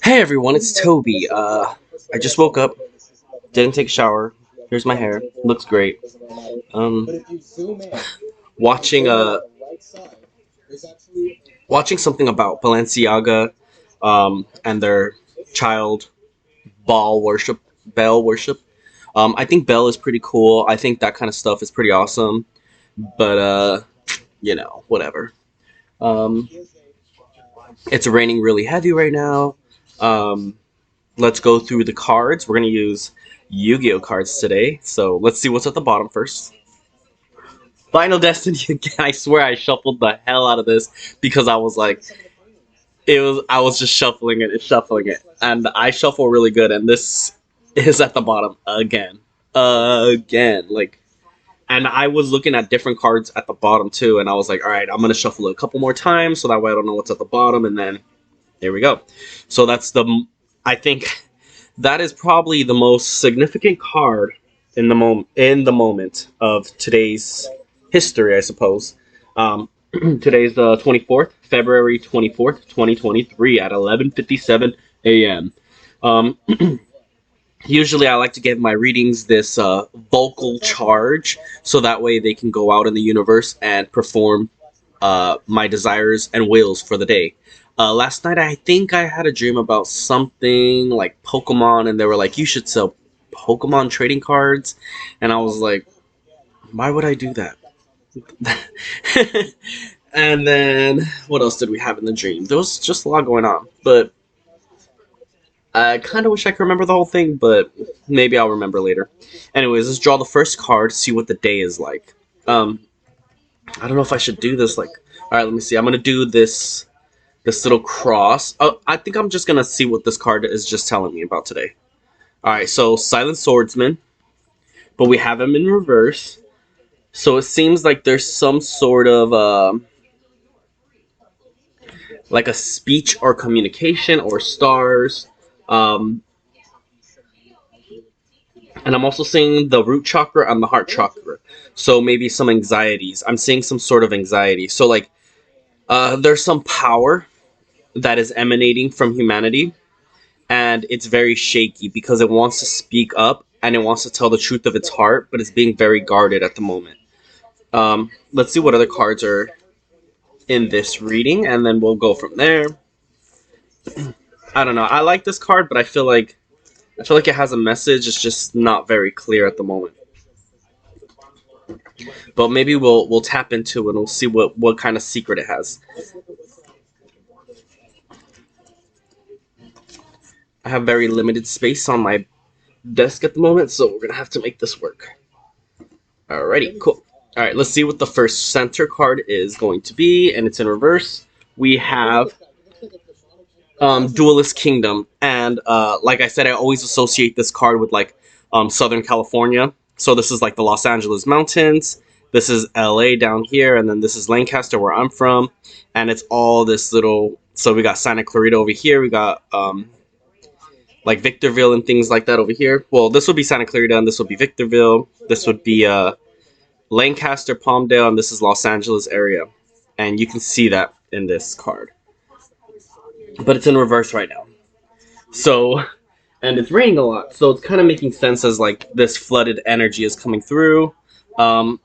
Hey everyone, it's Toby. I just woke up, didn't take a shower. Here's my hair, looks great. Um, watching watching something about Balenciaga, and their child ball worship, Bell worship. I think Bell is pretty cool. I think that kind of stuff is pretty awesome. But whatever. Um, it's raining really heavy right now. Um, let's go through the cards. We're gonna use Yu-Gi-Oh cards today. So let's see what's at the bottom first. Final Destiny again. I swear I shuffled the hell out of this because I was like, I was just shuffling it, and I shuffle really good. And this is at the bottom again. Like, and I was looking at different cards at the bottom too, and I was like, all right, I'm gonna shuffle it a couple more times so that way I don't know what's at the bottom, and then there we go. So I think that is probably the most significant card in the moment of today's history, I suppose. Today's the 24th, February 24th, 2023 at 11:57 a.m. Um, Usually, I like to give my readings this vocal charge, so that way they can go out in the universe and perform my desires and wills for the day. Last night, I think I had a dream about something like Pokemon, and they were like, "You should sell Pokemon trading cards," and I was like, "Why would I do that?" And then, what else did we have in the dream? There was just a lot going on, but I kind of wish I could remember the whole thing, but maybe I'll remember later. Anyways, let's draw the first card, see what the day is like. Um, I don't know if I should do this. Like, all right, let me see. I'm gonna do this little cross. Oh, I think I'm just gonna see what this card is just telling me about today. All right, so Silent Swordsman, but we have him in reverse. So it seems like there's some sort of like a speech or communication or stars. Um, and I'm also seeing the root chakra and the heart chakra. So maybe some anxieties. I'm seeing some sort of anxiety. So like there's some power that is emanating from humanity, and it's very shaky because it wants to speak up and it wants to tell the truth of its heart, but it's being very guarded at the moment. Let's see what other cards are in this reading, and then we'll go from there. I don't know. I like this card, but I feel like it has a message. It's just not very clear at the moment. But maybe we'll tap into it and we'll see what kind of secret it has. I have very limited space on my desk at the moment, so we're gonna have to make this work. Alrighty, cool. Alright, let's see what the first center card is going to be, and it's in reverse. We have Duelist Kingdom, and like I said, I always associate this card with like Southern California. So this is like the Los Angeles mountains. This is LA down here, and then this is Lancaster, where I'm from, and it's all this little. So we got Santa Clarita over here. We got like Victorville and things like that over here. Well, this would be Santa Clarita, and this would be Victorville. This would be Lancaster, Palmdale, and this is Los Angeles area, and you can see that in this card. But it's in reverse right now. So, and it's raining a lot, so it's kind of making sense as like this flooded energy is coming through. Um,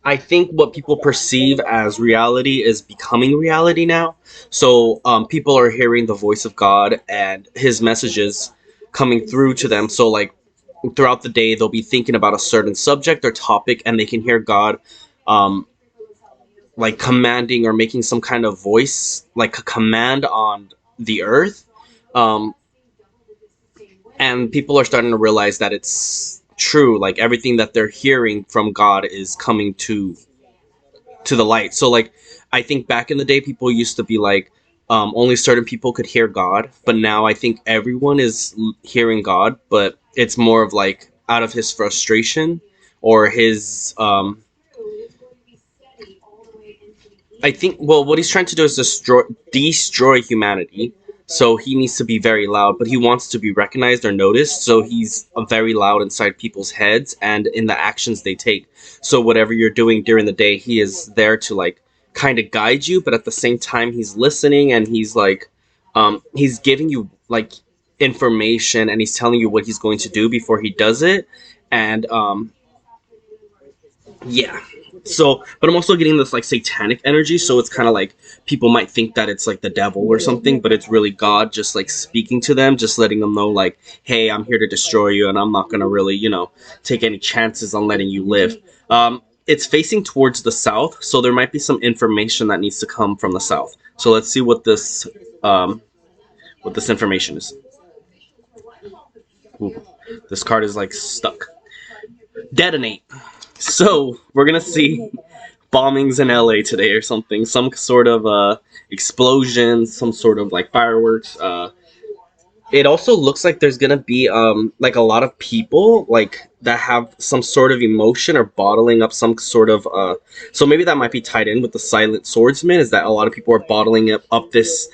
I think what people perceive as reality is becoming reality now. So people are hearing the voice of God and His messages coming through to them. So like throughout the day, they'll be thinking about a certain subject or topic, and they can hear God, um, like commanding or making some kind of voice, like a command on the earth. Um, and people are starting to realize that it's true. Like everything that they're hearing from God is coming to the light. So like I think back in the day people used to be like only certain people could hear God, but now I think everyone is hearing God, but it's more of like out of his frustration or his I think well what he's trying to do is destroy humanity. So he needs to be very loud, but he wants to be recognized or noticed. So he's very loud inside people's heads and in the actions they take. So whatever you're doing during the day, he is there to like kind of guide you, but at the same time he's listening and he's like He's giving you like information, and he's telling you what he's going to do before he does it. And yeah. So, but I'm also getting this like satanic energy, so it's kind of like people might think that it's like the devil or something, but it's really God just like speaking to them, just letting them know like, hey, I'm here to destroy you, and I'm not gonna really, take any chances on letting you live. It's facing towards the south, so there might be some information that needs to come from the south. So let's see um, what this information is. Ooh, this card is like stuck. Detonate. So we're gonna see bombings in LA today or something, some sort of explosion, some sort of like fireworks. It also looks like there's gonna be like a lot of people like that have some sort of emotion or bottling up some sort of so maybe that might be tied in with the silent swordsman, is that a lot of people are bottling up this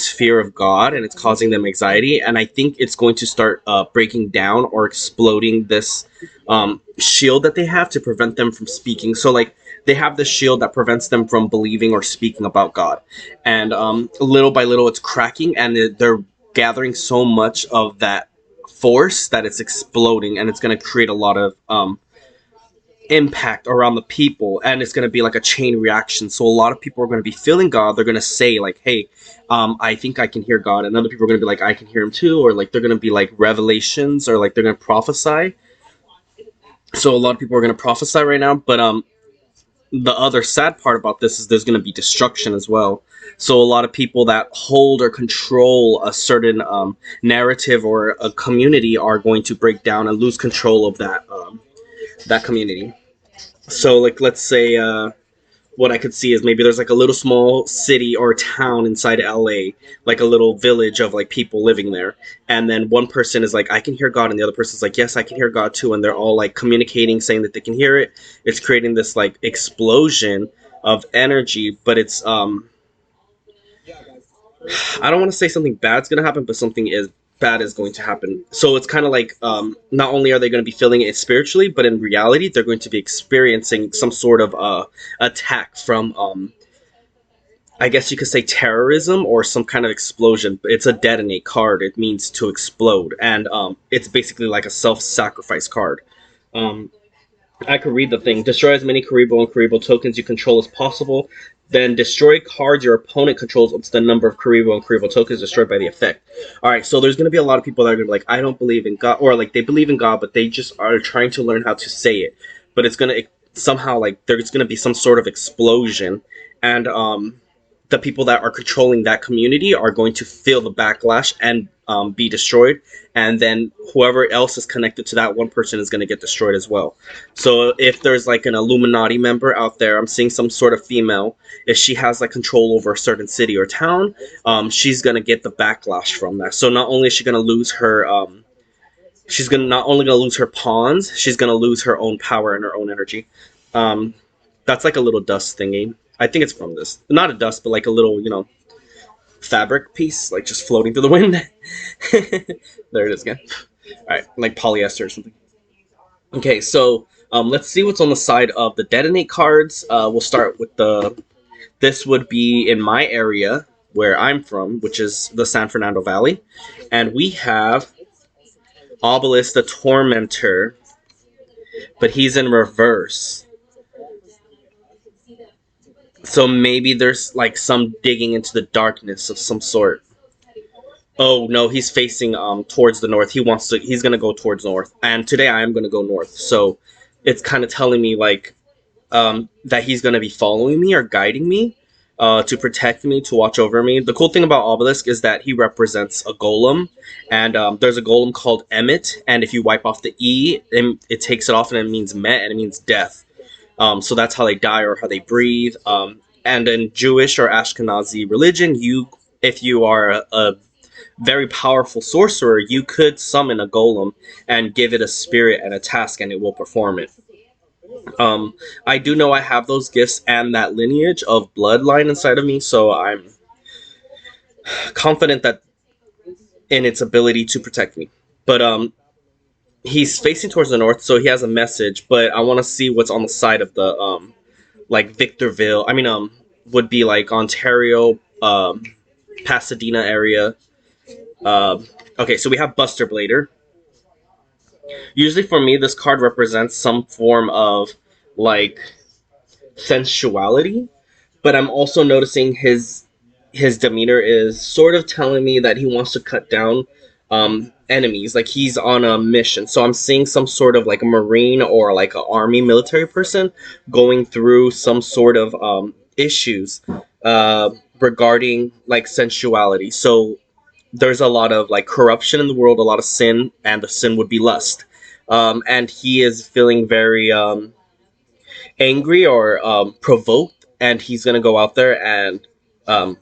fear of God, and it's causing them anxiety, and I think it's going to start breaking down or exploding this shield that they have to prevent them from speaking. So like they have this shield that prevents them from believing or speaking about God, and little by little it's cracking, and they're gathering so much of that force that it's exploding, and it's going to create a lot of impact around the people, and it's going to be like a chain reaction. So a lot of people are going to be feeling God. They're going to say like, hey, I think I can hear God, and other people are going to be like, I can hear him too, or like they're going to be like revelations, or like they're going to prophesy. So a lot of people are going to prophesy right now, but the other sad part about this is there's going to be destruction as well. So a lot of people that hold or control a certain narrative or a community are going to break down and lose control of that community. So like let's say what I could see is maybe there's like a little small city or town inside LA, like a little village of like people living there. And then one person is like, I can hear God, and the other person's like, yes, I can hear God too. And they're all like communicating, saying that they can hear it. It's creating this like explosion of energy, but it's I don't want to say something bad's gonna happen, but something is bad is going to happen. So it's kind of like not only are they going to be feeling it spiritually, but in reality, they're going to be experiencing some sort of attack from I guess you could say terrorism or some kind of explosion. It's a detonate card. It means to explode, and it's basically like a self-sacrifice card. Um, I could read the thing. Destroy as many Karibo and Karibo tokens you control as possible. Then destroy cards your opponent controls up to the number of Karibo and Karibo tokens destroyed by the effect. Alright, so there's going to be a lot of people that are going to be like, I don't believe in God, or like they believe in God, but they just are trying to learn how to say it. But it's going to somehow, like, there's going to be some sort of explosion, and the people that are controlling that community are going to feel the backlash and be destroyed, and then whoever else is connected to that one person is going to get destroyed as well. So if there's like an Illuminati member out there, I'm seeing some sort of female, if she has like control over a certain city or town, she's going to get the backlash from that. So not only is she going to lose her she's gonna not only gonna lose her pawns, she's gonna lose her own power and her own energy. um, that's like a little dust thingy. I think it's from this. Not a dust, but like a little, fabric piece, like just floating through the wind. There it is again. Alright, like polyester or something. Okay, so let's see what's on the side of the detonate cards. We'll start with this would be in my area where I'm from, which is the San Fernando Valley. And we have Obelisk the Tormentor, but he's in reverse. So maybe there's like some digging into the darkness of some sort. Oh no, he's facing towards the north. He's gonna go towards north. And today I am gonna go north. So it's kind of telling me like that he's gonna be following me or guiding me to protect me, to watch over me. The cool thing about Obelisk is that he represents a golem, and there's a golem called Emmet, and if you wipe off the E, it takes it off and it means Met, and it means death. So that's how they die or how they breathe. And in Jewish or Ashkenazi religion, if you are a very powerful sorcerer, you could summon a golem and give it a spirit and a task, and it will perform it. I do know I have those gifts and that lineage of bloodline inside of me, so I'm confident that in its ability to protect me. But he's facing towards the north, so he has a message. But I want to see what's on the side of the like Victorville. I mean, would be like Ontario. Pasadena area. Okay, so we have Buster Blader. Usually for me, this card represents some form of like sensuality, but I'm also noticing his demeanor is sort of telling me that he wants to cut down enemies. Like he's on a mission. So I'm seeing some sort of like a marine or like an army military person going through some sort of issues regarding like sensuality. So there's a lot of like corruption in the world, a lot of sin, and the sin would be lust. And he is feeling very angry or provoked, and he's gonna go out there and um,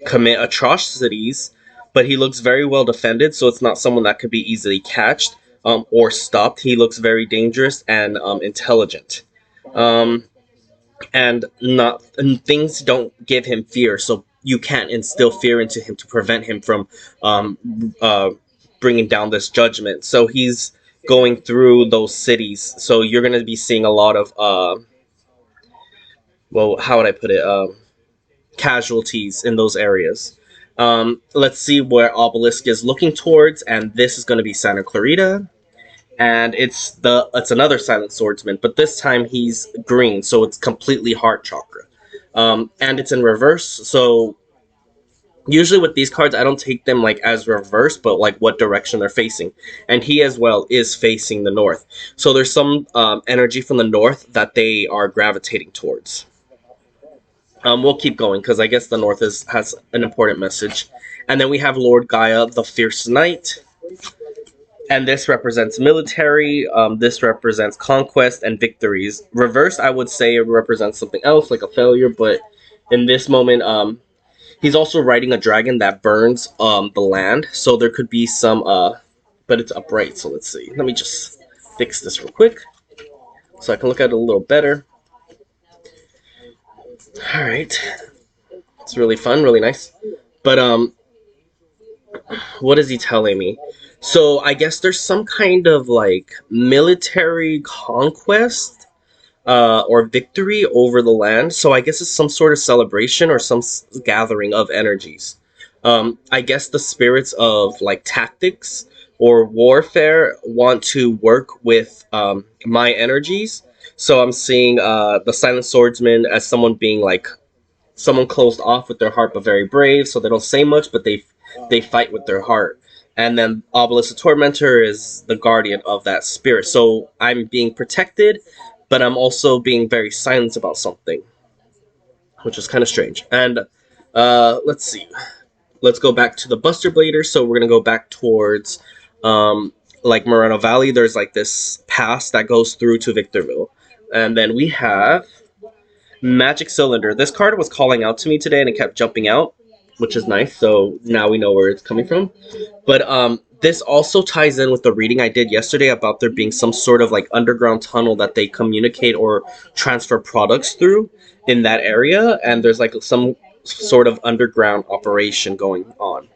commit atrocities. But he looks very well defended, so it's not someone that could be easily catched or stopped. He looks very dangerous and intelligent. Um, and things don't give him fear, so you can't instill fear into him to prevent him from um, uh, bringing down this judgment. So he's going through those cities, so you're going to be seeing a lot of well, how would I put it, casualties in those areas. Let's see where Obelisk is looking towards, and this is going to be Santa Clarita, and it's another Silent Swordsman, but this time he's green, so it's completely heart chakra, and it's in reverse. So usually with these cards, I don't take them like as reverse, but like what direction they're facing. And he as well is facing the north, so there's some energy from the north that they are gravitating towards. We'll keep going because I guess the north has an important message. And then we have Lord Gaia, the Fierce Knight, and this represents military. This represents conquest and victories. Reverse, I would say, it represents something else, like a failure. But in this moment, he's also riding a dragon that burns the land. So there could be some, but it's upright. So let's see. Let me just fix this real quick so I can look at it a little better. All right, it's really fun, really nice. But what is he telling me? So I guess there's some kind of like military conquest or victory over the land. So I guess it's some sort of celebration or some gathering of energies. I guess the spirits of like tactics or warfare want to work with my energies. So I'm seeing the Silent Swordsman as someone being like someone closed off with their heart but very brave, so they don't say much, but they fight with their heart. And then Obelisk the Tormentor is the guardian of that spirit. So I'm being protected, but I'm also being very silent about something, which is kind of strange. And let's see. Let's go back to the Buster Blader. So we're gonna go back towards like Moreno Valley. There's like this pass that goes through to Victorville, and then we have Magic Cylinder. This card was calling out to me today and it kept jumping out, which is nice. So now we know where it's coming from. But this also ties in with the reading I did yesterday about there being some sort of like underground tunnel that they communicate or transfer products through in that area. And there's like some sort of underground operation going on.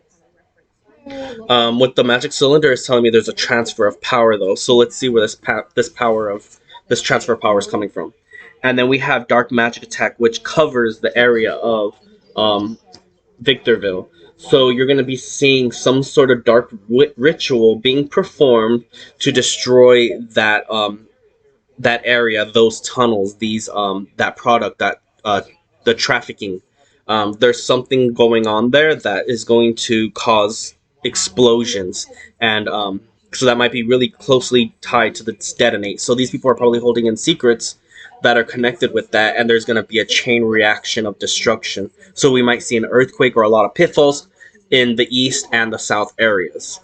What the Magic Cylinder is telling me, there's a transfer of power though. So let's see where this transfer of power is coming from. And then we have Dark Magic Attack, which covers the area of Victorville. So you're going to be seeing some sort of dark ritual being performed to destroy that area, those tunnels, these that product, that the trafficking. There's something going on there that is going to cause explosions, and so that might be really closely tied to the detonate. So these people are probably holding in secrets that are connected with that, and there's going to be a chain reaction of destruction. So we might see an earthquake or a lot of pitfalls in the east and the south areas.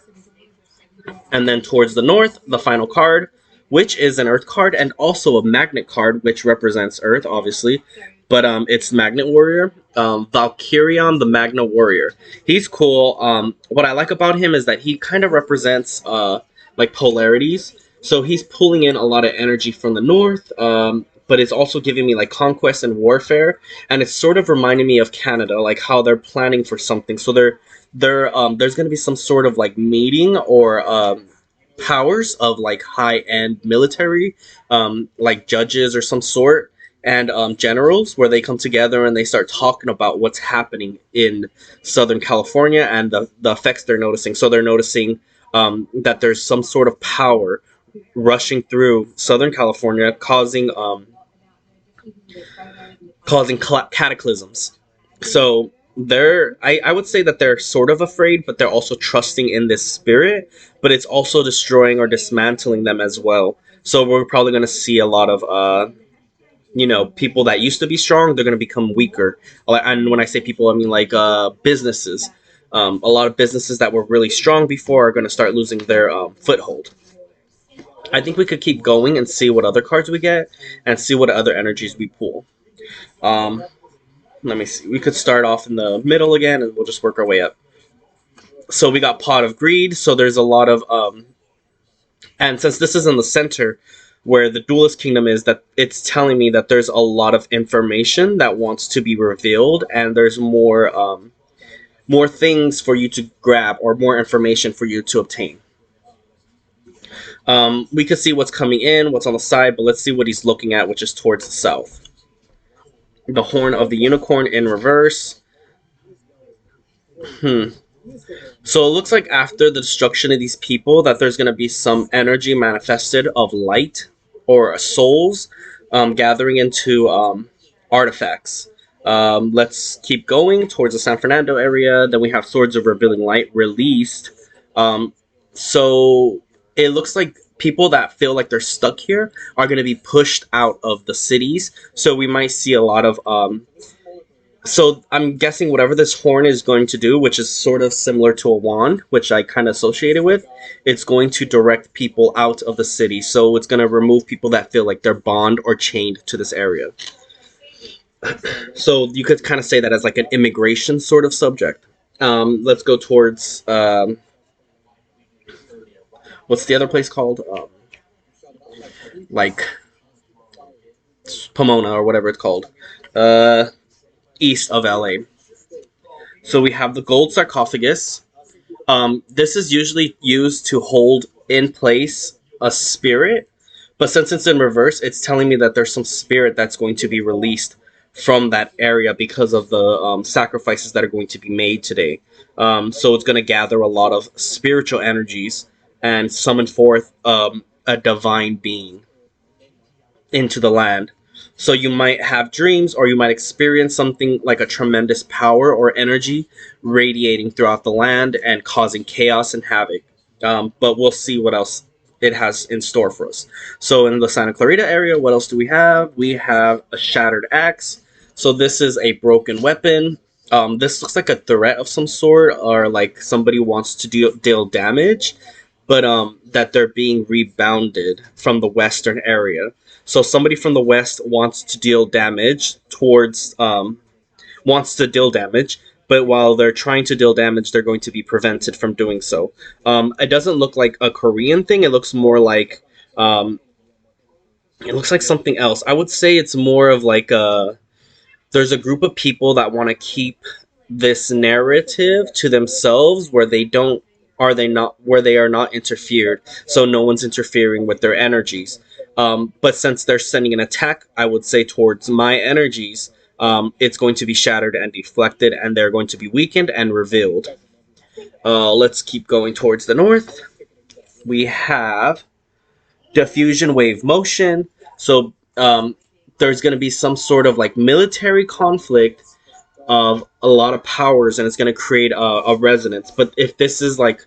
And then towards the north, the final card, which is an earth card and also a magnet card, which represents earth, obviously. But it's Magnet Warrior, Valkyrion the Magnet Warrior. He's cool. What I like about him is that he kind of represents like polarities. So he's pulling in a lot of energy from the north, but it's also giving me like conquest and warfare, and it's sort of reminding me of Canada, like how they're planning for something. So there's going to be some sort of like meeting or powers of like high end military, like judges or some sort, and generals, where they come together and they start talking about what's happening in Southern California and the effects they're noticing. So they're noticing that there's some sort of power rushing through Southern California, causing cataclysms. So I would say that they're sort of afraid, but they're also trusting in this spirit. But it's also destroying or dismantling them as well. So we're probably going to see a lot of people that used to be strong, they're going to become weaker. And when I say people, I mean like businesses. A lot of businesses that were really strong before are going to start losing their foothold. I think we could keep going and see what other cards we get and see what other energies we pull. Um, Let me see. We could start off in the middle again, and we'll just work our way up. So we got Pot of Greed. So there's a lot of and since this is in the center, where the Duelist Kingdom is, that it's telling me that there's a lot of information that wants to be revealed, and there's more things for you to grab or more information for you to obtain. We could see what's coming in, what's on the side, but let's see what he's looking at, which is towards the south. The Horn of the Unicorn in reverse. So it looks like after the destruction of these people, that there's going to be some energy manifested of light or souls gathering into artifacts. Let's keep going towards the San Fernando area. Then we have Swords of Revealing Light released. So it looks like people that feel like they're stuck here are going to be pushed out of the cities. So we might see a lot of so I'm guessing whatever this horn is going to do, which is sort of similar to a wand, which I kind of associated with, it's going to direct people out of the city. So it's going to remove people that feel like they're bound or chained to this area. So you could kind of say that as like an immigration sort of subject. Let's go towards what's the other place called? Like Pomona or whatever it's called. East of LA. So we have the gold sarcophagus. This is usually used to hold in place a spirit, but since it's in reverse, it's telling me that there's some spirit that's going to be released from that area because of the sacrifices that are going to be made today. So it's going to gather a lot of spiritual energies and summon forth a divine being into the land. So you might have dreams or you might experience something like a tremendous power or energy radiating throughout the land and causing chaos and havoc. But we'll see what else it has in store for us. So in the Santa Clarita area, what else do we have? We have a shattered axe. So this is a broken weapon. This looks like a threat of some sort, or like somebody wants to deal damage, but that they're being rebounded from the western area. So somebody from the west wants to deal damage but while they're trying to deal damage, they're going to be prevented from doing so. It doesn't look like a Korean thing. It looks more like it looks like something else. I would say it's more of like there's a group of people that want to keep this narrative to themselves where they are not interfered, so no one's interfering with their energies. But since they're sending an attack, I would say towards my energies, it's going to be shattered and deflected, and they're going to be weakened and revealed. Let's keep going towards the north. We have diffusion wave motion. So there's going to be some sort of like military conflict of a lot of powers, and it's going to create a resonance. But if this is like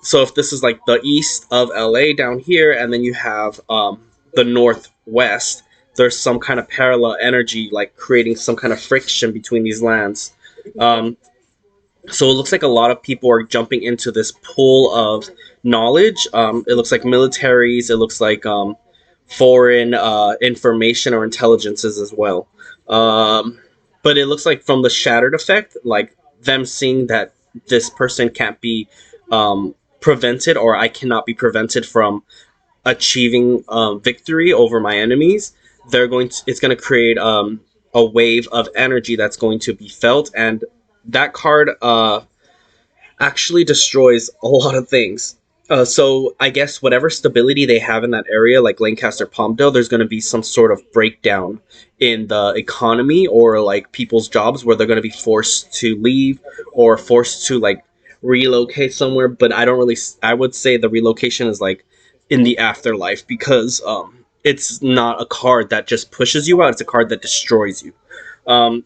so if this is like the east of LA down here, and then you have the northwest, there's some kind of parallel energy, like creating some kind of friction between these lands. So it looks like a lot of people are jumping into this pool of knowledge. It looks like militaries. It looks like foreign information or intelligences as well. But it looks like from the shattered effect, like them seeing that this person can't be prevented, or I cannot be prevented from achieving victory over my enemies. It's going to create a wave of energy that's going to be felt, and that card actually destroys a lot of things. So I guess whatever stability they have in that area, like Lancaster, Palmdale, there's going to be some sort of breakdown in the economy or like people's jobs where they're going to be forced to leave or forced to like relocate somewhere. But I don't really. I would say the relocation is like in the afterlife because it's not a card that just pushes you out. It's a card that destroys you. Um,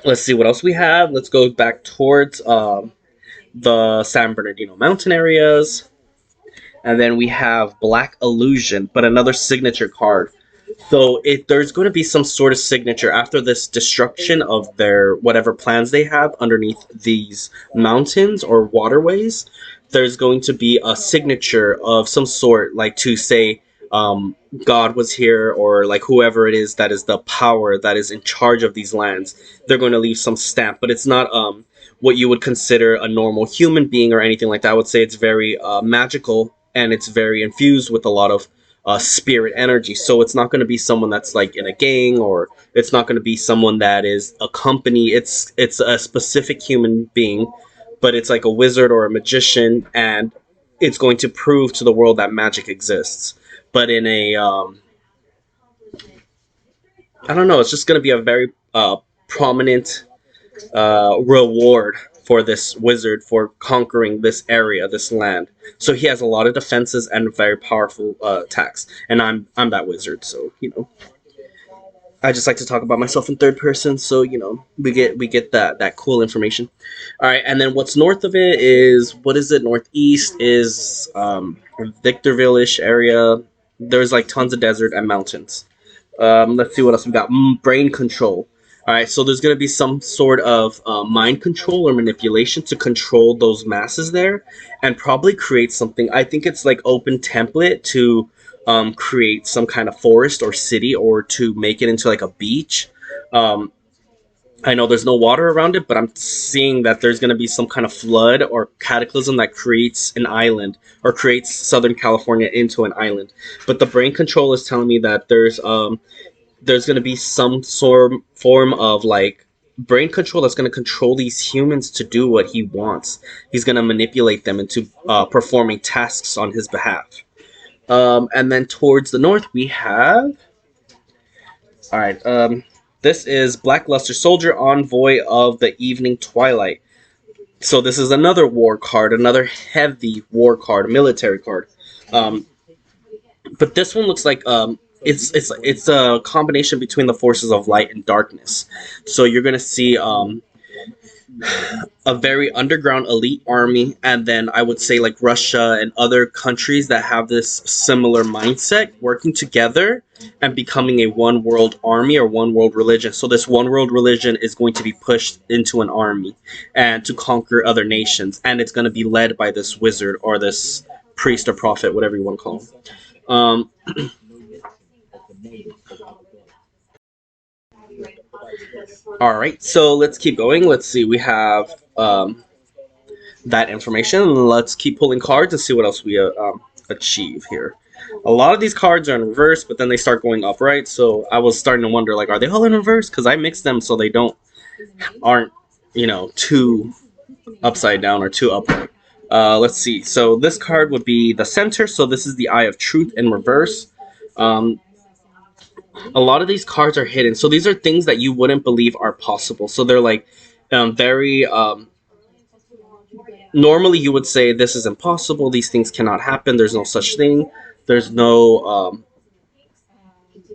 let's see what else we have. Let's go back towards the San Bernardino mountain areas. And then we have Black Illusion, but another signature card. So there's going to be some sort of signature after this destruction of their whatever plans they have underneath these mountains or waterways. There's going to be a signature of some sort, like to say God was here, or like whoever it is that is the power that is in charge of these lands. They're going to leave some stamp, but it's not what you would consider a normal human being or anything like that. I would say it's very magical and it's very infused with a lot of spirit energy. So it's not going to be someone that's like in a gang, or it's not going to be someone that is a company. It's a specific human being, but it's like a wizard or a magician, and it's going to prove to the world that magic exists. But in a I don't know. It's just going to be a very prominent reward for this wizard for conquering this area, this land. So he has a lot of defenses and very powerful attacks. And I'm that wizard, so I just like to talk about myself in third person. So we get that cool information. All right, and then what's north of it is what is it? Northeast is Victorville-ish area. There's like tons of desert and mountains. Let's see what else we got. Brain control. All right, so there's going to be some sort of mind control or manipulation to control those masses there, and probably create something. I think it's like open template to create some kind of forest or city, or to make it into like a beach. Um, I know there's no water around it, but I'm seeing that there's going to be some kind of flood or cataclysm that creates an island or creates Southern California into an island. But the brain control is telling me that there's going to be some sort form of like brain control that's going to control these humans to do what he wants. He's going to manipulate them into performing tasks on his behalf. And then towards the north, we have. All right. This is Blackluster Soldier, Envoy of the Evening Twilight. So this is another war card, another heavy war card, military card. Um, but this one looks like it's a combination between the forces of light and darkness. So you're gonna see a very underground elite army, and then I would say like Russia and other countries that have this similar mindset working together and becoming a one world army or one world religion. So this one world religion is going to be pushed into an army and to conquer other nations, and it's going to be led by this wizard or this priest or prophet, whatever you want to call him. Um, all right, so let's keep going. Let's see. We have that information. Let's keep pulling cards and see what else we achieve here. A lot of these cards are in reverse, but then they start going upright. So I was starting to wonder, like, are they all in reverse? Because I mixed them so they aren't too upside down or too upright. Let's see. So this card would be the center. So this is the Eye of Truth in reverse. A lot of these cards are hidden. So these are things that you wouldn't believe are possible. So they're like very normally you would say this is impossible, these things cannot happen, there's no such thing, there's no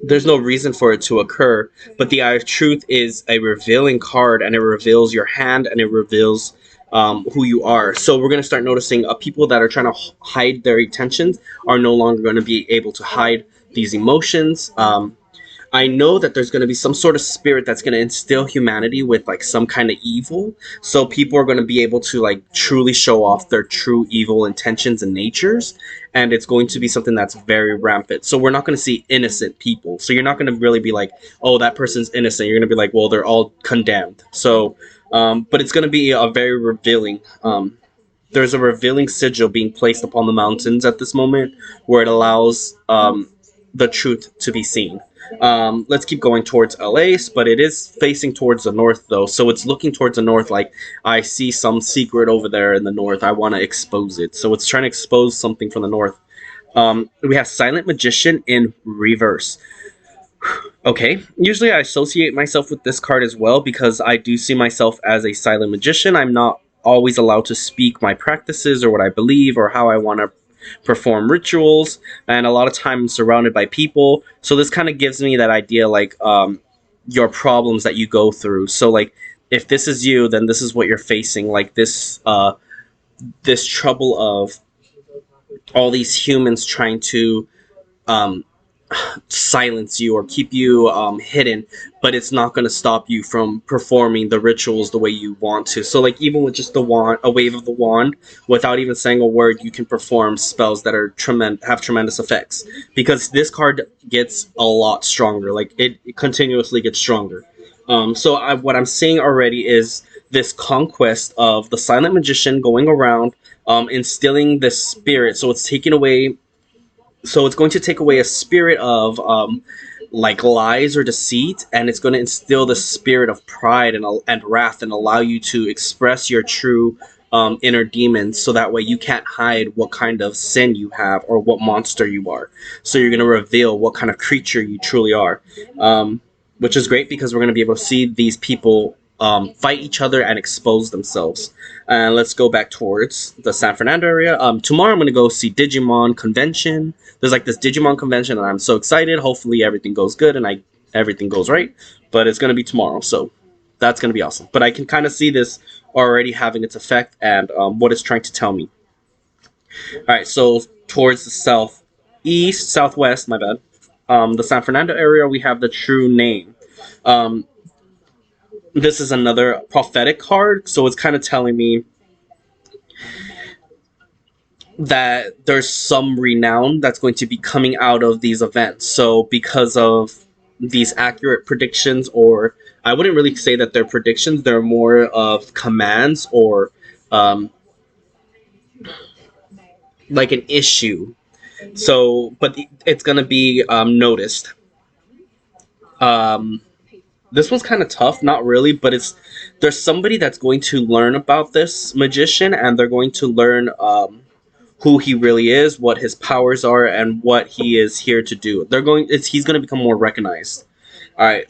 there's no reason for it to occur. But the Eye of Truth is a revealing card, and it reveals your hand, and it reveals who you are. So we're going to start noticing people that are trying to hide their intentions are no longer going to be able to hide these emotions. I know that there's going to be some sort of spirit that's going to instill humanity with like some kind of evil. So people are going to be able to like truly show off their true evil intentions and natures. And it's going to be something that's very rampant. So we're not going to see innocent people. So you're not going to really be like, oh, that person's innocent. You're going to be like, well, they're all condemned. So, but it's going to be a very revealing. There's a revealing sigil being placed upon the mountains at this moment where it allows the truth to be seen. Let's keep going towards LA, but it is facing towards the north though, so it's looking towards the north. Like I see some secret over there in the north. I want to expose it, so it's trying to expose something from the north. We have Silent Magician in reverse. Okay, usually I associate myself with this card as well because I do see myself as a silent magician. I'm not always allowed to speak my practices or what I believe or how I want to perform rituals, and a lot of times I'm surrounded by people. So this kind of gives me that idea, like your problems that you go through. So like if this is you, then this is what you're facing. Like this trouble of all these humans trying to um, silence you or keep you hidden, but it's not going to stop you from performing the rituals the way you want to. So like even with just the wand, a wave of the wand, without even saying a word, you can perform spells that are have tremendous effects, because this card gets a lot stronger. Like it continuously gets stronger. What I'm seeing already is this conquest of the silent magician going around instilling this spirit. So it's taking away, so it's going to take away a spirit of like lies or deceit, and it's going to instill the spirit of pride and wrath, and allow you to express your true inner demons, so that way you can't hide what kind of sin you have or what monster you are. So you're going to reveal what kind of creature you truly are, which is great because we're going to be able to see these people fight each other and expose themselves. And let's go back towards the San Fernando area. Tomorrow I'm going to go see Digimon convention. There's like this Digimon convention, and I'm so excited. Hopefully everything goes good and everything goes right. But it's going to be tomorrow, so that's going to be awesome. But I can kind of see this already having its effect and what it's trying to tell me. All right, so towards the southwest, my bad. The San Fernando area, we have the true name. Um, this is another prophetic card, so it's kind of telling me that there's some renown that's going to be coming out of these events. So because of these accurate predictions, or I wouldn't really say that they're predictions, they're more of commands or um, like an issue. So, but it's going to be noticed. Um, this one's kind of tough, not really, but there's somebody that's going to learn about this magician, and they're going to learn who he really is, what his powers are, and what he is here to do. He's going to become more recognized. All right,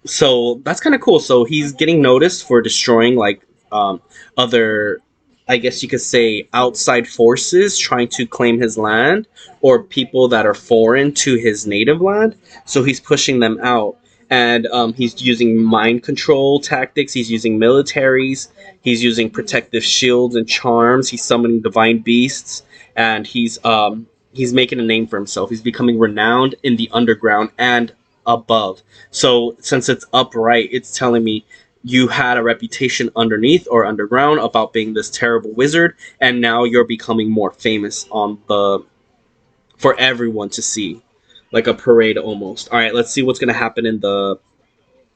so that's kind of cool. So he's getting noticed for destroying like other, I guess you could say, outside forces trying to claim his land, or people that are foreign to his native land. So he's pushing them out, and he's using mind control tactics. He's using militaries. He's using protective shields and charms. He's summoning divine beasts, and he's making a name for himself. He's becoming renowned in the underground and above. So since it's upright, it's telling me you had a reputation underneath or underground about being this terrible wizard, and now you're becoming more famous for everyone to see, like a parade almost. All right, let's see what's going to happen in the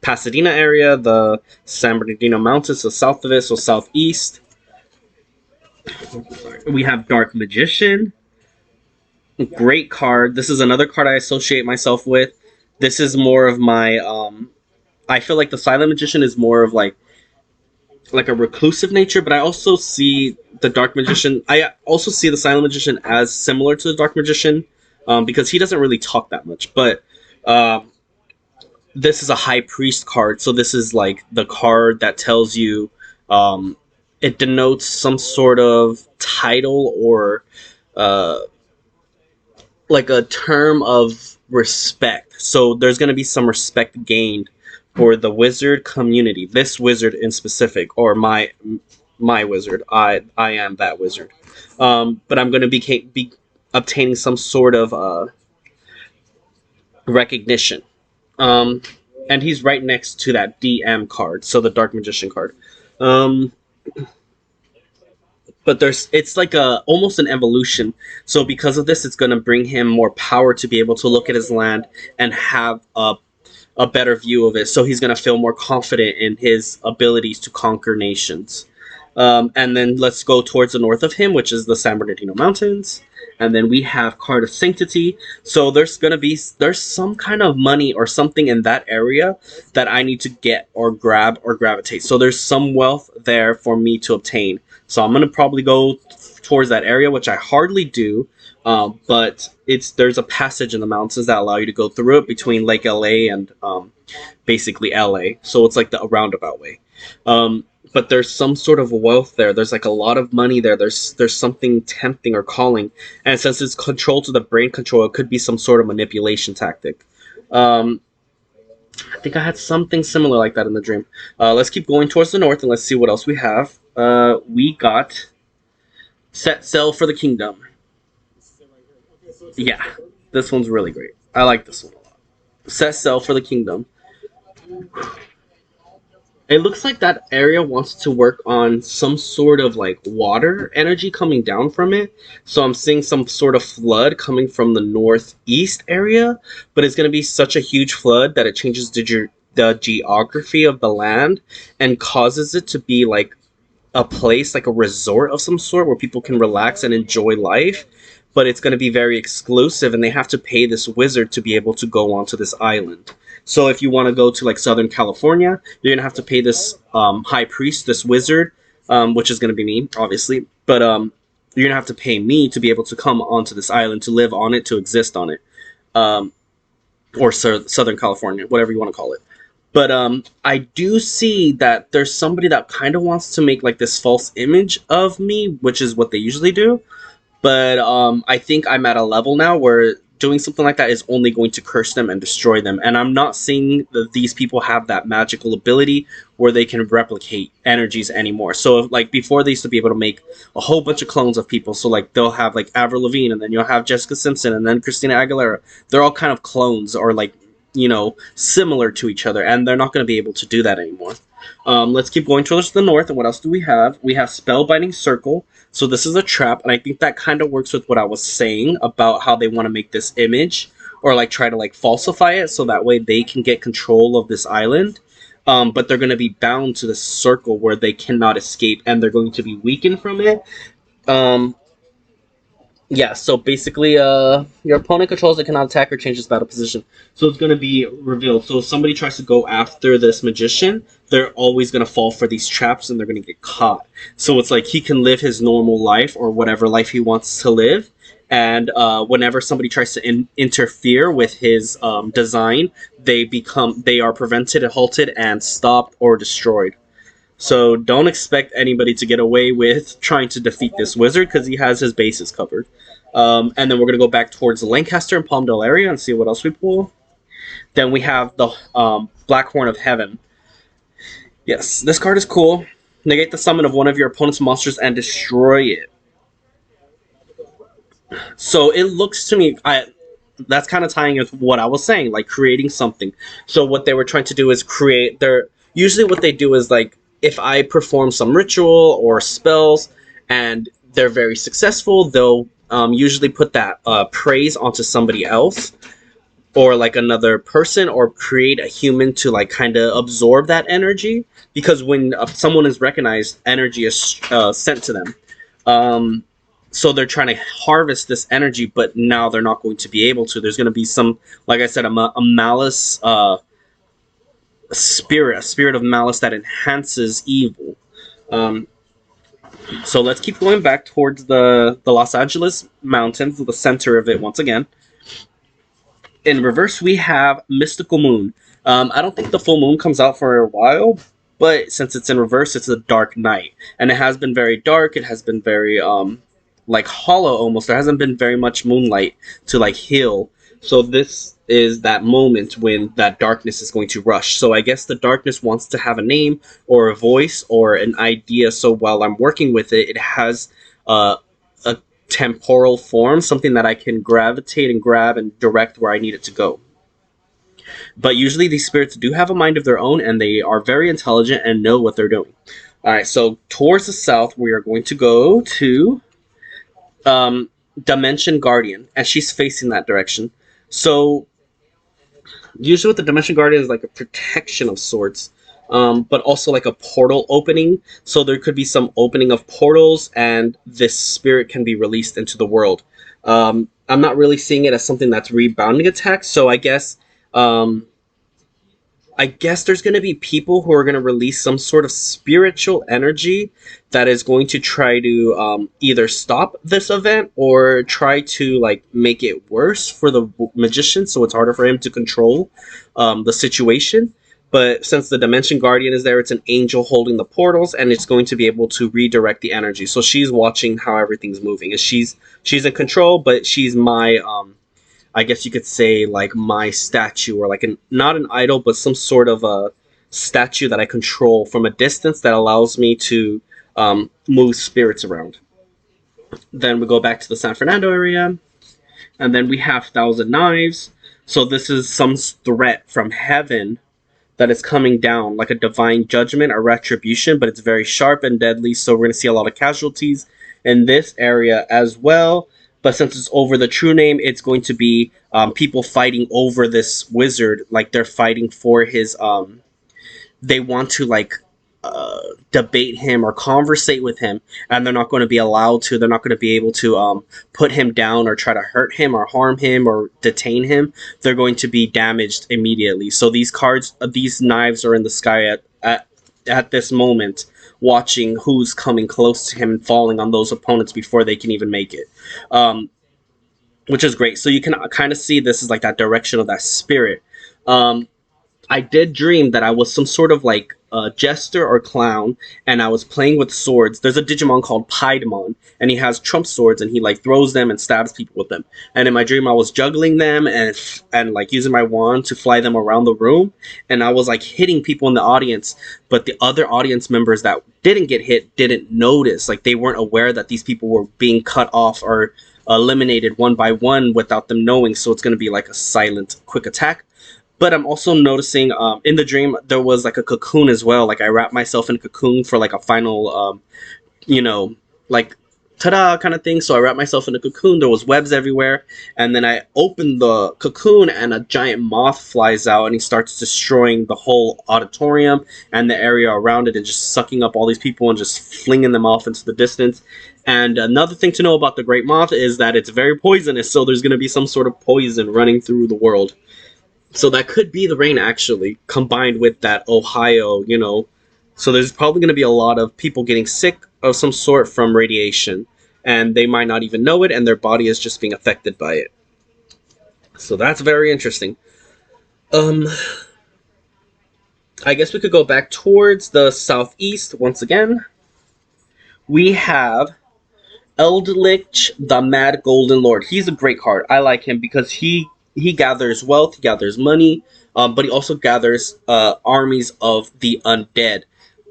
Pasadena area, the San Bernardino Mountains, so south of it, so southeast. We have Dark Magician. Great card. This is another card I associate myself with. This is more of my I feel like the Silent Magician is more of like a reclusive nature, but I also see the Dark Magician. I also see the Silent Magician as similar to the Dark Magician, because he doesn't really talk that much. But this is a High Priest card, so this is like the card that tells you, it denotes some sort of title or like a term of respect. So there's going to be some respect gained for the wizard community. This wizard in specific, or my wizard. I am that wizard. But I'm going to be obtaining some sort of recognition. And he's right next to that DM card, so the Dark Magician card. But it's like almost an evolution. So because of this, it's going to bring him more power to be able to look at his land and have a better view of it. So he's going to feel more confident in his abilities to conquer nations. And then let's go towards the north of him, which is the San Bernardino Mountains. And then we have Card of Sanctity. So there's some kind of money or something in that area that I need to get or grab or gravitate. So there's some wealth there for me to obtain. So I'm gonna probably go towards that area, which I hardly do. But there's a passage in the mountains that allow you to go through it between Lake LA and basically LA. So it's like the roundabout way. But there's some sort of wealth there. There's like a lot of money there. There's something tempting or calling, and since it's controlled to the brain control, it could be some sort of manipulation tactic. Um, I think I had something similar like that in the dream. Let's keep going towards the north and let's see what else we have. We got set sail for the kingdom. Yeah, this one's really great. I like this one a lot. Set sail for the kingdom. It looks like that area wants to work on some sort of like water energy coming down from it. So I'm seeing some sort of flood coming from the northeast area, but it's going to be such a huge flood that it changes the geography of the land and causes it to be like a place, like a resort of some sort where people can relax and enjoy life. But it's going to be very exclusive, and they have to pay this wizard to be able to go onto this island. So if you want to go to like Southern California, you're going to have to pay this high priest, this wizard, which is going to be me, obviously. But you're going to have to pay me to be able to come onto this island, to live on it, to exist on it. Or Southern California, whatever you want to call it. But I do see that there's somebody that kind of wants to make like this false image of me, which is what they usually do. But I think I'm at a level now where doing something like that is only going to curse them and destroy them. And I'm not seeing that these people have that magical ability where they can replicate energies anymore. So, like before, they used to be able to make a whole bunch of clones of people. So, like they'll have like Avril Lavigne, and then you'll have Jessica Simpson, and then Christina Aguilera. They're all kind of clones or like similar to each other, and they're not going to be able to do that anymore. Let's keep going towards the north, and what else do we have? We have Spellbinding Circle. So this is a trap, and I think that kind of works with what I was saying about how they want to make this image, or like try to like falsify it, so that way they can get control of this island. But they're going to be bound to this circle where they cannot escape, and they're going to be weakened from it. Um, yeah, so basically, your opponent controls it cannot attack or change its battle position. So it's going to be revealed. So if somebody tries to go after this magician, they're always going to fall for these traps and they're going to get caught. So it's like he can live his normal life or whatever life he wants to live. And whenever somebody tries to interfere with his design, they are prevented, halted, and stopped or destroyed. So don't expect anybody to get away with trying to defeat this wizard because he has his bases covered. And then we're going to go back towards the Lancaster and Palmdale area and see what else we pull. Then we have the Black Horn of Heaven. Yes, this card is cool. Negate the summon of one of your opponent's monsters and destroy it. So it looks to me, that's kind of tying with what I was saying, like creating something. So what they were trying to do is create usually what they do is like, if I perform some ritual or spells and they're very successful, they'll usually put that praise onto somebody else or like another person, or create a human to like kind of absorb that energy, because when someone is recognized, energy is sent to them. So they're trying to harvest this energy, but now they're not going to be able to. There's going to be some, like I said, a malice a spirit of malice that enhances evil. So let's keep going back towards the Los Angeles mountains, the center of it once again. In reverse, we have Mystical Moon. I don't think the full moon comes out for a while, but since it's in reverse, it's a dark night. And it has been very dark, it has been very like hollow almost. There hasn't been very much moonlight to like heal. So this is that moment when that darkness is going to rush. So I guess the darkness wants to have a name or a voice or an idea. So while I'm working with it, it has a temporal form, something that I can gravitate and grab and direct where I need it to go. But usually these spirits do have a mind of their own, and they are very intelligent and know what they're doing. Alright, so towards the south, we are going to go to Dimension Guardian, and she's facing that direction. So usually with the Dimension Guardian is like a protection of sorts. but also like a portal opening. So there could be some opening of portals, and this spirit can be released into the world. I'm not really seeing it as something that's rebounding attacks. So um, I guess there's going to be people who are going to release some sort of spiritual energy that is going to try to either stop this event or try to like make it worse for the magician, so it's harder for him to control the situation. But since the Dimension Guardian is there, it's an angel holding the portals, and it's going to be able to redirect the energy. So she's watching how everything's moving, and she's in control, but she's my I guess you could say like my statue, or like not an idol, but some sort of a statue that I control from a distance that allows me to move spirits around. Then we go back to the San Fernando area, and then we have Thousand Knives. So this is some threat from heaven that is coming down, like a divine judgment or retribution, but it's very sharp and deadly. So we're going to see a lot of casualties in this area as well. But since it's over the true name, it's going to be people fighting over this wizard, like they're fighting for his. They want to like debate him or conversate with him, and they're not going to be allowed to. They're not going to be able to put him down or try to hurt him or harm him or detain him. They're going to be damaged immediately. So these cards, these knives are in the sky at this moment, watching who's coming close to him and falling on those opponents before they can even make it. Which is great. So you can kind of see this is like that direction of that spirit. I did dream that I was some sort of like jester or clown, and I was playing with swords. There's a Digimon called Piedmon, and he has trump swords, and he like throws them and stabs people with them. And in my dream, I was juggling them and like using my wand to fly them around the room, and I was like hitting people in the audience. But the other audience members that didn't get hit didn't notice. Like they weren't aware that these people were being cut off or eliminated one by one without them knowing. So it's going to be like a silent, quick attack. But I'm also noticing in the dream there was like a cocoon as well. Like I wrapped myself in a cocoon for like a final, like ta-da kind of thing. So I wrapped myself in a cocoon. There was webs everywhere, and then I opened the cocoon, and a giant moth flies out, and he starts destroying the whole auditorium and the area around it, and just sucking up all these people and just flinging them off into the distance. And another thing to know about the Great Moth is that it's very poisonous. So there's going to be some sort of poison running through the world. So that could be the rain, actually, combined with that Ohio, So there's probably going to be a lot of people getting sick of some sort from radiation, and they might not even know it, and their body is just being affected by it. So that's very interesting. I guess we could go back towards the southeast once again. We have Eldritch, the Mad Golden Lord. He's a great card. I like him because he gathers wealth, he gathers money, but he also gathers armies of the undead.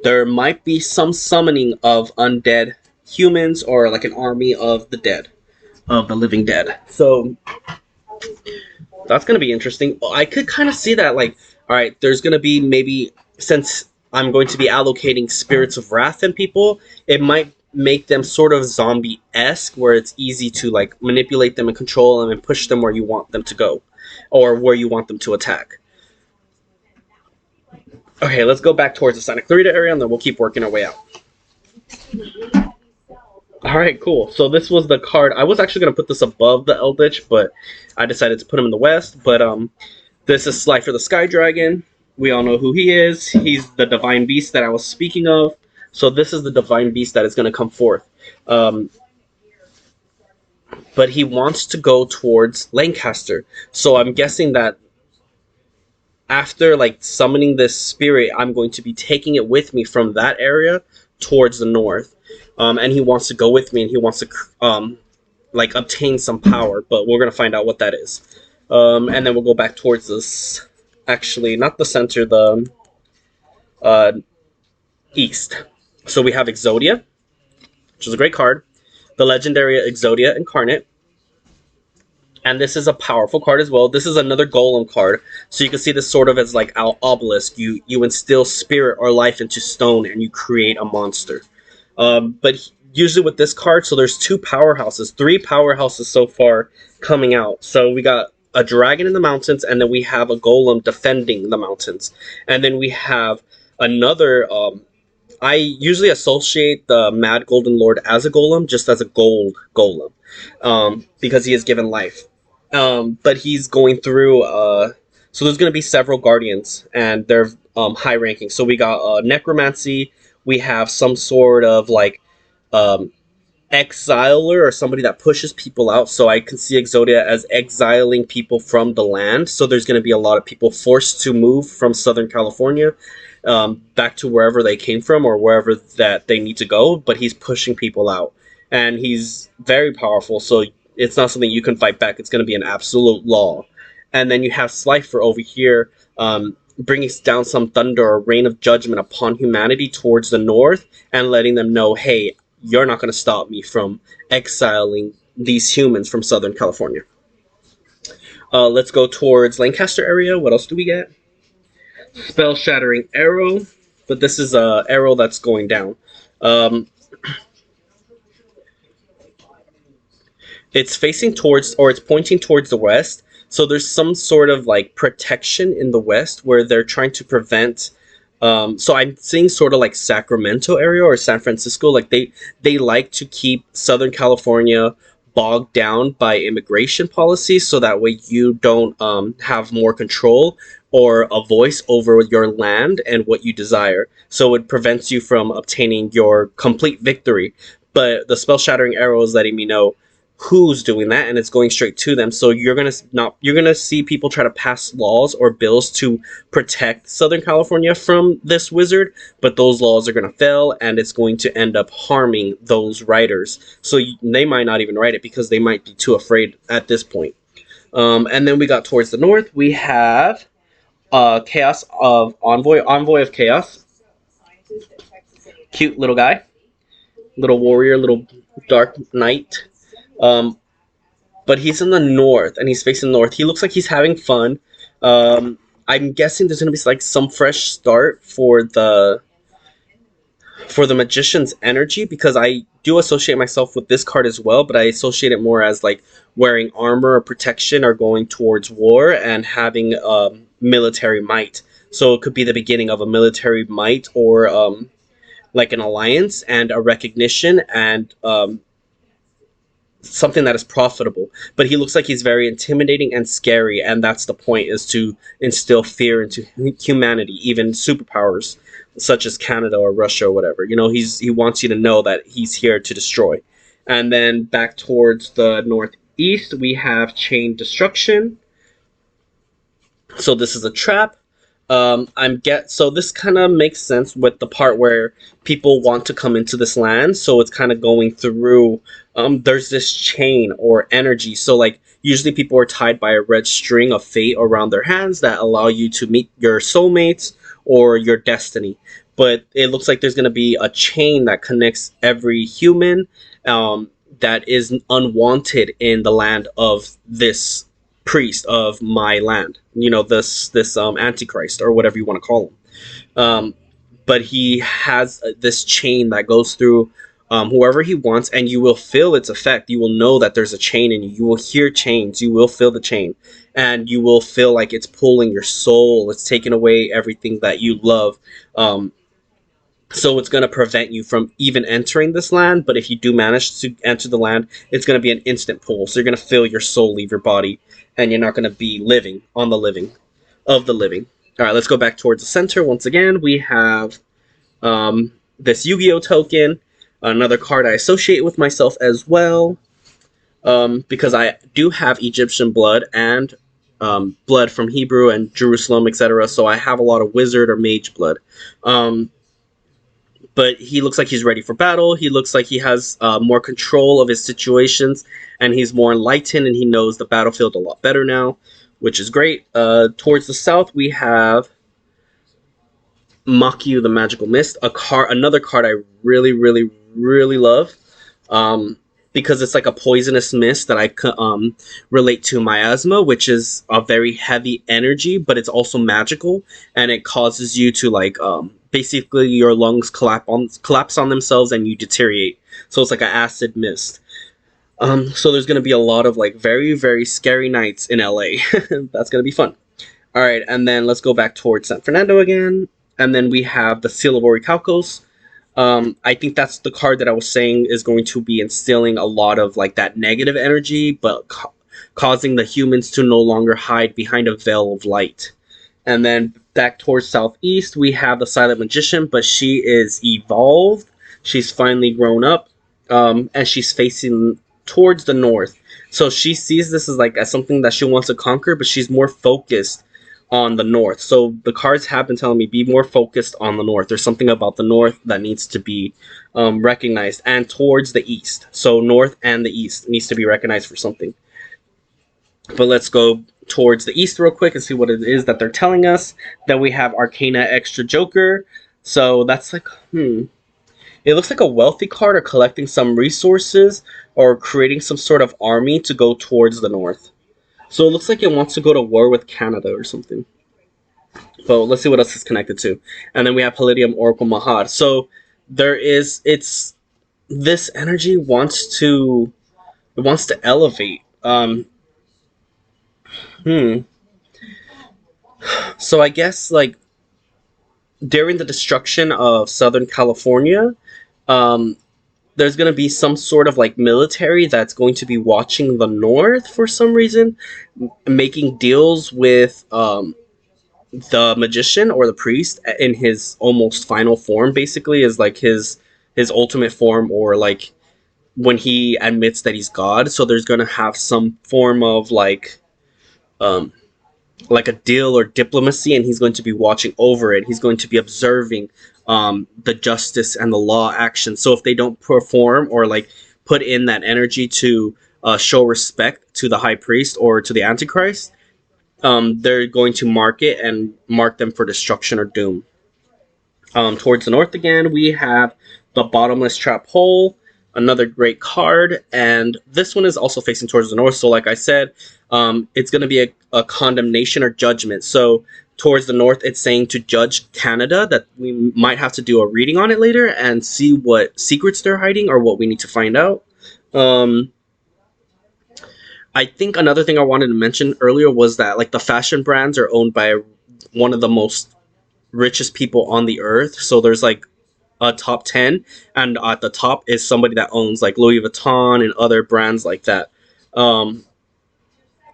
There might be some summoning of undead humans, or like an army of the dead, of the living dead. So that's going to be interesting. I could kind of see that, like, all right, there's going to be maybe, since I'm going to be allocating spirits of wrath in people, it might make them sort of zombie-esque, where it's easy to like manipulate them and control them and push them where you want them to go, or where you want them to attack. Okay, let's go back towards the Santa Clarita area, and then we'll keep working our way out. Alright, cool. So this was the card. I was actually going to put this above the Eldritch, but I decided to put him in the west. But this is Slifer the Sky Dragon. We all know who he is. He's the divine beast that I was speaking of. So this is the divine beast that is going to come forth. But he wants to go towards Lancaster. So I'm guessing that after like summoning this spirit, I'm going to be taking it with me from that area towards the north. And he wants to go with me, and he wants to like obtain some power. But we're going to find out what that is. And then we'll go back towards this. Actually, not the center, the east. So we have Exodia, which is a great card. The legendary Exodia Incarnate. And this is a powerful card as well. This is another golem card. So you can see this sort of as like our obelisk. You instill spirit or life into stone, and you create a monster. But usually with this card, so there's three powerhouses so far coming out. So we got a dragon in the mountains, and then we have a golem defending the mountains. And then we have Another I usually associate the Mad Golden Lord as a golem, just as a gold golem, because he is given life. But he's going through. So there's going to be several guardians, and they're high ranking. So we got necromancy. We have some sort of like um, exiler or somebody that pushes people out. So I can see Exodia as exiling people from the land. So there's going to be a lot of people forced to move from Southern California back to wherever they came from or wherever that they need to go. But he's pushing people out, and he's very powerful. So it's not something you can fight back. It's going to be an absolute law. And then you have Slifer over here. Bringing down some thunder or rain of judgment upon humanity towards the north and letting them know, hey, you're not going to stop me from exiling these humans from Southern California. Let's go towards Lancaster area. What else do we get? Spell Shattering Arrow, but this is a arrow that's going down. Um, it's facing towards, or it's pointing towards the west. So there's some sort of like protection in the west where they're trying to prevent. So I'm seeing sort of like Sacramento area or San Francisco. Like they like to keep Southern California bogged down by immigration policies, so that way you don't have more control or a voice over your land and what you desire. So it prevents you from obtaining your complete victory. But the spell shattering arrow is letting me know who's doing that, and it's going straight to them. So you're gonna see people try to pass laws or bills to protect Southern California from this wizard, but those laws are gonna fail, and it's going to end up harming those writers. So they might not even write it because they might be too afraid at this point. And then we got towards the north. We have Chaos of Envoy of Chaos. Cute little guy, little warrior, little dark knight. Um, but he's in the north and he's facing north. He looks like he's having fun. I'm guessing there's gonna be like some fresh start for the magician's energy, because I do associate myself with this card as well, but I associate it more as like wearing armor or protection or going towards war and having military might. So it could be the beginning of a military might or like an alliance and a recognition and something that is profitable. But he looks like he's very intimidating and scary, and that's the point, is to instill fear into humanity, even superpowers such as Canada or Russia or whatever. You know, he wants you to know that he's here to destroy. And then back towards the northeast, we have Chain Destruction. So this is a trap. So this kind of makes sense with the part where people want to come into this land. So it's kind of going through. There's this chain or energy. So like usually people are tied by a red string of fate around their hands that allow you to meet your soulmates or your destiny. But it looks like there's going to be a chain that connects every human that is unwanted in the land of this priest of my land. You know, this antichrist or whatever you want to call him. But he has this chain that goes through whoever he wants, and you will feel its effect. You will know that there's a chain in you. You will hear chains. You will feel the chain, and you will feel like it's pulling your soul. It's taking away everything that you love. So it's going to prevent you from even entering this land. But if you do manage to enter the land, it's going to be an instant pull. So you're going to feel your soul leave your body, and you're not going to be living on the living of the living. All right, let's go back towards the center. Once again, we have this Yu-Gi-Oh token, another card I associate with myself as well, because I do have Egyptian blood and blood from Hebrew and Jerusalem, etc. So I have a lot of wizard or mage blood. But he looks like he's ready for battle. He looks like he has more control of his situations, and he's more enlightened, and he knows the battlefield a lot better now, which is great. Towards the south, we have Makiu, the Magical Mist, another card I really, really, really love, because it's like a poisonous mist that I relate to miasma, which is a very heavy energy, but it's also magical, and it causes you to like basically your lungs collapse on themselves and you deteriorate. So it's like an acid mist. So there's going to be a lot of like very, very scary nights in LA. That's going to be fun. All right, and then let's go back towards San Fernando again. And then we have the Seal of Orichalcos. I think that's the card that I was saying is going to be instilling a lot of like that negative energy, but causing the humans to no longer hide behind a veil of light. And then back towards southeast, we have the Silent Magician, but she is evolved. She's finally grown up, and she's facing towards the north. So she sees this as like as something that she wants to conquer, but she's more focused on the north. So the cards have been telling me be more focused on the north. There's something about the north that needs to be recognized, and towards the east. So north and the east needs to be recognized for something. But let's go towards the east real quick and see what it is that they're telling us. Then we have Arcana Extra Joker. So that's like, It looks like a wealthy card, or collecting some resources, or creating some sort of army to go towards the north. So it looks like it wants to go to war with Canada or something. But let's see what else is connected to. And then we have Palladium Oracle Mahad. So this energy wants to elevate. Hmm. So I guess like during the destruction of Southern California, um, there's going to be some sort of like military that's going to be watching the North for some reason, making deals with the magician or the priest in his almost final form. Basically, is like his ultimate form, or like when he admits that he's God. So there's going to have some form of um, like a deal or diplomacy, and he's going to be watching over it. He's going to be observing the justice and the law action. So if they don't perform or like put in that energy to show respect to the high priest or to the antichrist, they're going to mark it and mark them for destruction or doom. Towards the north again, we have the Bottomless Trap Hole, another great card, and this one is also facing towards the north. So, like I said, it's going to be a condemnation or judgment. So, towards the north, it's saying to judge Canada, that we might have to do a reading on it later and see what secrets they're hiding or what we need to find out. Um, I think another thing I wanted to mention earlier was that like the fashion brands are owned by one of the most richest people on the earth. So there's like a top 10, and at the top is somebody that owns like Louis Vuitton and other brands like that. um,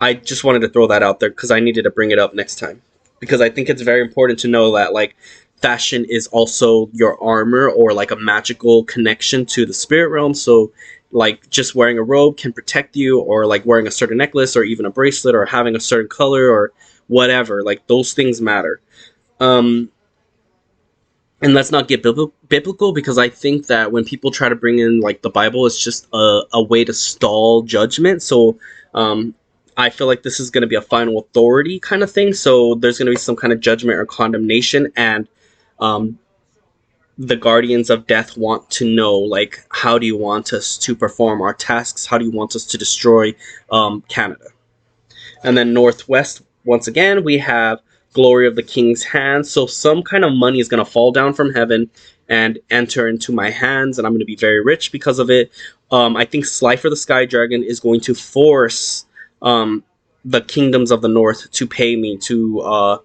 I just wanted to throw that out there because I needed to bring it up next time, because I think it's very important to know that like fashion is also your armor, or like a magical connection to the spirit realm. So like just wearing a robe can protect you, or like wearing a certain necklace or even a bracelet, or having a certain color or whatever, like those things matter. um and let's not get biblical, because I think that when people try to bring in like the Bible, it's just a way to stall judgment. So um, I feel like this is going to be a final authority kind of thing. So there's going to be some kind of judgment or condemnation, and um, the guardians of death want to know, like, how do you want us to perform our tasks? How do you want us to destroy Canada? And then northwest, once again, we have Glory of the King's Hand. So some kind of money is going to fall down from heaven and enter into my hands, and I'm going to be very rich because of it. I think Slifer the Sky Dragon is going to force the kingdoms of the north to pay me to.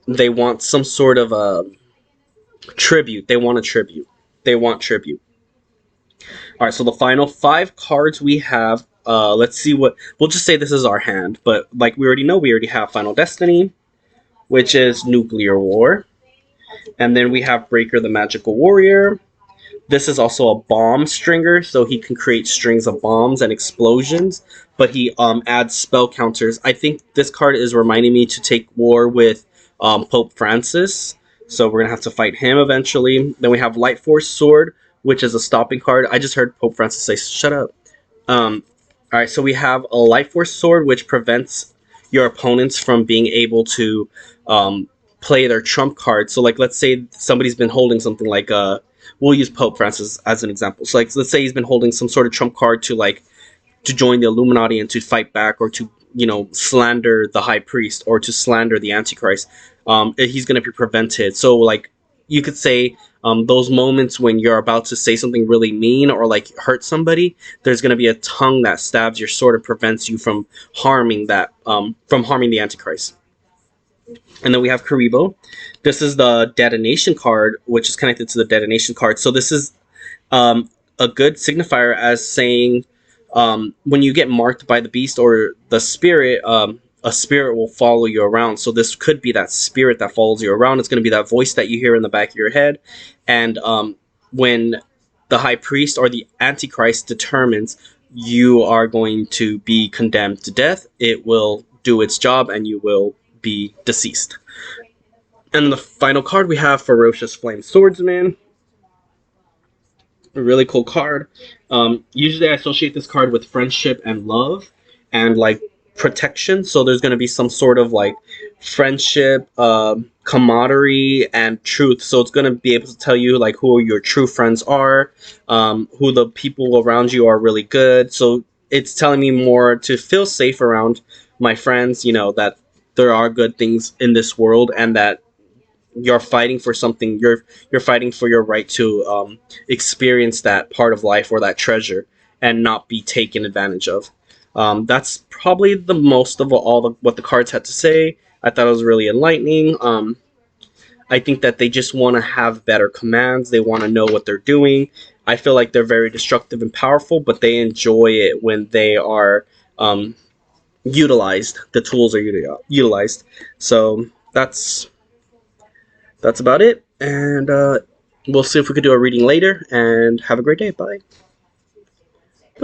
They want some sort of a tribute. They want a tribute. They want tribute. All right, so the final 5 cards we have. Let's see what we'll just say. This is our hand, but like we already know, we already have Final Destiny, which is Nuclear War, and then we have Breaker the Magical Warrior. This is also a bomb stringer, so he can create strings of bombs and explosions, but he adds spell counters. I think this card is reminding me to take war with Pope Francis, so we're gonna have to fight him eventually. Then we have Light Force Sword, which is a stopping card. I just heard Pope Francis say, "Shut up." All right, so we have a Life Force Sword, which prevents your opponents from being able to play their trump card. So, like, let's say somebody's been holding something like we'll use Pope Francis as an example. So, like, let's say he's been holding some sort of trump card to like to join the Illuminati and to fight back, or to slander the High Priest, or to slander the Antichrist. He's going to be prevented. So, like, you could say those moments when you're about to say something really mean or like hurt somebody, there's going to be a tongue that stabs your sword and prevents you from harming the Antichrist. And then we have Karibo. This is the detonation card, which is connected to the detonation card. So this is a good signifier as saying when you get marked by the beast or the spirit, a spirit will follow you around. So this could be that spirit that follows you around. It's going to be that voice that you hear in the back of your head. And when the high priest or the antichrist determines you are going to be condemned to death, it will do its job and you will be deceased. And the final card we have Ferocious Flame Swordsman. A really cool card. Usually, I associate this card with friendship and love, and like protection. So there's going to be some sort of like friendship, camaraderie, and truth. So it's going to be able to tell you like who your true friends are, who the people around you are really good. So it's telling me more to feel safe around my friends. You know that there are good things in this world, and that you're fighting for something. You're fighting for your right to experience that part of life or that treasure and not be taken advantage of. That's probably the most of what the cards had to say. I thought it was really enlightening. I think that they just want to have better commands. They want to know what they're doing. I feel like they're very destructive and powerful, but they enjoy it when they are utilized. The tools are utilized. So that's about it. And we'll see if we could do a reading later. And have a great day. Bye.